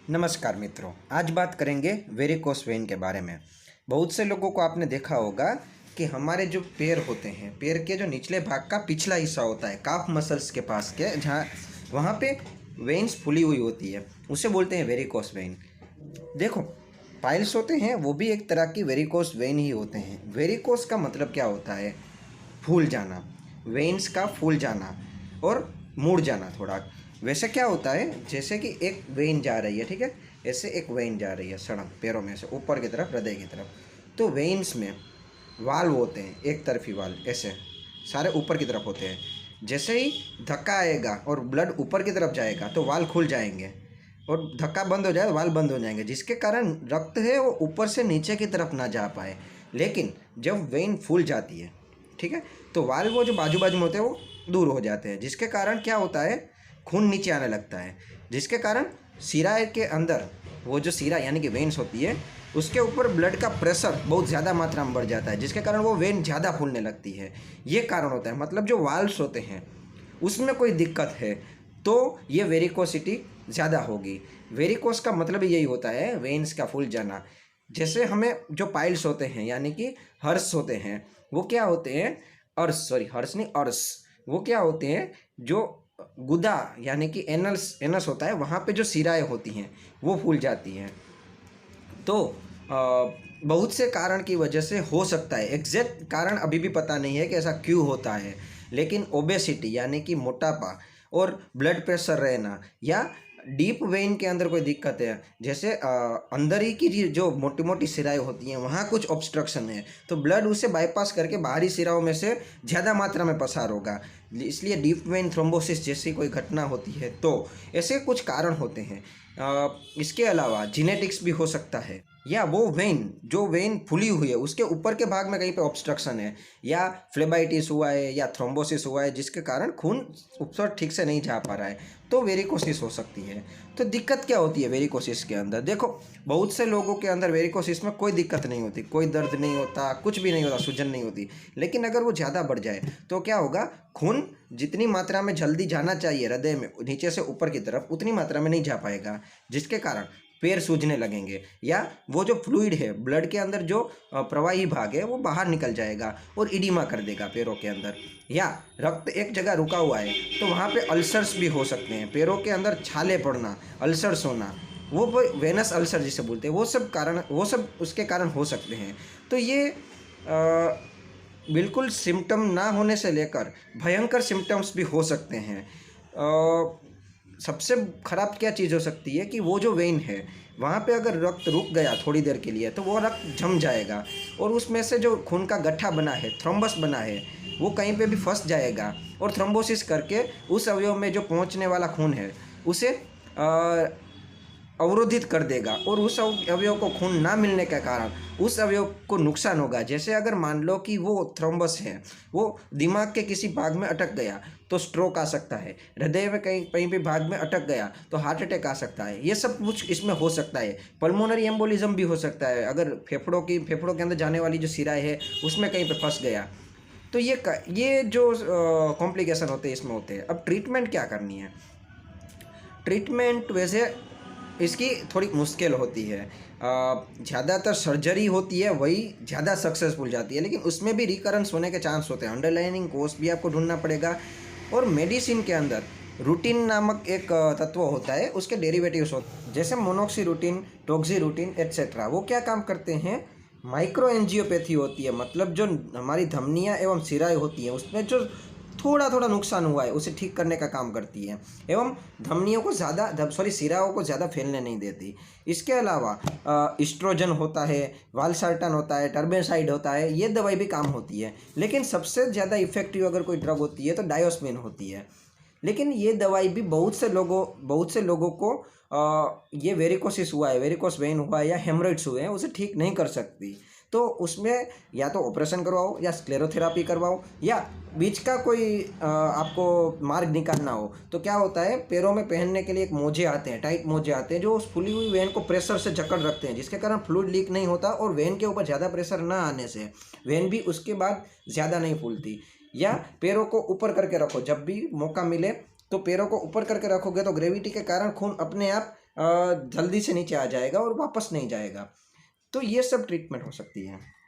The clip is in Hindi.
नमस्कार मित्रों, आज बात करेंगे वेरिकोस वेन के बारे में। बहुत से लोगों को आपने देखा होगा कि हमारे जो पैर होते हैं, पैर के जो निचले भाग का पिछला हिस्सा होता है, काफ मसल्स के पास के, जहाँ वहाँ पे वेन्स फुली हुई होती है, उसे बोलते हैं वेरिकोस वेन। देखो, पाइल्स होते हैं वो भी एक तरह की वेरिकोस वेन ही होते हैं। वेरिकोस का मतलब क्या होता है? फूल जाना, वेन्स का फूल जाना और मुड़ जाना थोड़ा। वैसे क्या होता है, जैसे कि एक वेन जा रही है, ठीक है, ऐसे एक वेन जा रही है सड़क पैरों में से ऊपर की तरफ, हृदय की तरफ। तो वेन्स में वाल्व होते हैं, एक तरफी वाल्व, ऐसे सारे ऊपर की तरफ होते हैं। जैसे ही धक्का आएगा और ब्लड ऊपर की तरफ जाएगा तो वाल्व खुल जाएंगे, और धक्का बंद हो जाए तो वाल्व बंद हो जाएंगे, जिसके कारण रक्त है वो ऊपर से नीचे की तरफ ना जा पाए। लेकिन जब वेन फूल जाती है, ठीक है, तो वाल्व वो जो बाजू बाजू में होते हैं वो दूर हो जाते हैं, जिसके कारण क्या होता है, खून नीचे आने लगता है, जिसके कारण सिरा के अंदर वो जो सिरा यानी कि वेन्स होती है उसके ऊपर ब्लड का प्रेशर बहुत ज़्यादा मात्रा में बढ़ जाता है, जिसके कारण वो वेन ज़्यादा फूलने लगती है। ये कारण होता है। मतलब जो वाल्व्स होते हैं उसमें कोई दिक्कत है तो ये वेरिकोसिटी ज़्यादा होगी। वेरिकोस का मतलब यही होता है, वेन्स का फूल जाना। जैसे हमें जो पाइल्स होते हैं यानी कि हर्ष होते हैं, वो क्या होते हैं, हर्ष नहीं, अर्श, वो क्या होते हैं, जो गुदा यानी कि एनस होता है, वहाँ पे जो सिराएं होती हैं वो फूल जाती हैं। तो बहुत से कारण की वजह से हो सकता है, एग्जैक्ट कारण अभी भी पता नहीं है कि ऐसा क्यों होता है, लेकिन ओबेसिटी यानी कि मोटापा और ब्लड प्रेशर रहना, या डीप वेन के अंदर कोई दिक्कत है, जैसे अंदर ही की जो मोटी मोटी सिराएं होती हैं वहाँ कुछ ऑब्स्ट्रक्शन है, तो ब्लड उसे बाईपास करके बाहरी सिराओं में से ज़्यादा मात्रा में पसार होगा, इसलिए डीप वेन थ्रोम्बोसिस जैसी कोई घटना होती है। तो ऐसे कुछ कारण होते हैं। इसके अलावा जीनेटिक्स भी हो सकता है, या वो वेन जो वेन फुली हुई है उसके ऊपर के भाग में कहीं पे ऑब्स्ट्रक्शन है, या फ्लेबाइटिस हुआ है, या थ्रोम्बोसिस हुआ है, जिसके कारण खून ऊपर ठीक से नहीं जा पा रहा है, तो वेरिकोसिस हो सकती है। तो दिक्कत क्या होती है वेरिकोसिस के अंदर? देखो, बहुत से लोगों के अंदर वेरिकोसिस में कोई दिक्कत नहीं होती, कोई दर्द नहीं होता, कुछ भी नहीं होता, सूजन नहीं होती। लेकिन अगर वो ज़्यादा बढ़ जाए तो क्या होगा, खून जितनी मात्रा में जल्दी जाना चाहिए हृदय में नीचे से ऊपर की तरफ, उतनी मात्रा में नहीं जा पाएगा, जिसके कारण पैर सूजने लगेंगे, या वो जो फ्लूइड है ब्लड के अंदर जो प्रवाही भाग है वो बाहर निकल जाएगा और इडिमा कर देगा पैरों के अंदर, या रक्त एक जगह रुका हुआ है तो वहाँ पे अल्सर्स भी हो सकते हैं, पैरों के अंदर छाले पड़ना, अल्सर्स होना, वो वेनस अल्सर जिसे बोलते हैं, वो सब उसके कारण हो सकते हैं। तो ये बिल्कुल सिम्टम ना होने से लेकर भयंकर सिम्टम्स भी हो सकते हैं। सबसे ख़राब क्या चीज़ हो सकती है कि वो जो वेन है वहाँ पे अगर रक्त रुक गया थोड़ी देर के लिए तो वो रक्त जम जाएगा, और उसमें से जो खून का गट्ठा बना है, थ्रोम्बस बना है, वो कहीं पे भी फंस जाएगा और थ्रोम्बोसिस करके उस अवयव में जो पहुँचने वाला खून है उसे अवरोधित कर देगा, और उस अवयव को खून ना मिलने के कारण उस अवयव को नुकसान होगा। जैसे अगर मान लो कि वो थ्रोम्बस है वो दिमाग के किसी भाग में अटक गया तो स्ट्रोक आ सकता है, हृदय में कहीं कहीं भी भाग में अटक गया तो हार्ट अटैक आ सकता है, ये सब कुछ इसमें हो सकता है। पल्मोनरी एम्बोलिज्म भी हो सकता है, अगर फेफड़ों के अंदर जाने वाली जो सिराएं है उसमें कहीं पर फंस गया, तो ये जो कॉम्प्लिकेशन होते हैं इसमें होते हैं। अब ट्रीटमेंट क्या करनी है? ट्रीटमेंट वैसे इसकी थोड़ी मुश्किल होती है, ज़्यादातर सर्जरी होती है, वही ज़्यादा सक्सेसफुल जाती है, लेकिन उसमें भी रिकरेंस होने के चांस होते हैं, अंडरलाइनिंग कोज भी आपको ढूंढना पड़ेगा। और मेडिसिन के अंदर रूटीन नामक एक तत्व होता है, उसके डेरिवेटिव्स होते हैं, जैसे मोनोक्सीरूटीन, टोक्सीरूटीन एट्सेट्रा। वो क्या काम करते हैं? माइक्रो एंजियोपैथी होती है, मतलब जो हमारी धमनियाँ एवं सिराएं होती हैं उसमें जो थोड़ा थोड़ा नुकसान हुआ है उसे ठीक करने का काम करती है, एवं धमनियों को सिराओं को ज़्यादा फैलने नहीं देती। इसके अलावा इस्ट्रोजन होता है, वालसार्टन होता है, टर्बेसाइड होता है, ये दवाई भी काम होती है। लेकिन सबसे ज़्यादा इफेक्टिव अगर कोई ड्रग होती है तो डायोस्पिन होती है। लेकिन ये दवाई भी बहुत से लोगों को ये वेरिकोसिस हुआ है, वेरिकोस वेन हुआ है, या हेमरेड्स हुए हैं, उसे ठीक नहीं कर सकती। तो उसमें या तो ऑपरेशन करवाओ, या स्क्लेरोथेरापी करवाओ, या बीच का कोई आपको मार्ग निकालना हो तो क्या होता है, पैरों में पहनने के लिए एक मोजे आते हैं, टाइट मोजे आते हैं, जो उस फूली हुई वेन को प्रेशर से जकड़ रखते हैं, जिसके कारण फ्लूइड लीक नहीं होता, और वेन के ऊपर ज़्यादा प्रेशर ना आने से वेन भी उसके बाद ज़्यादा नहीं फूलती। या पैरों को ऊपर करके रखो, जब भी मौका मिले तो पैरों को ऊपर करके रखोगे तो ग्रेविटी के कारण खून अपने आप जल्दी से नीचे आ जाएगा और वापस नहीं जाएगा। तो ये सब ट्रीटमेंट हो सकती है।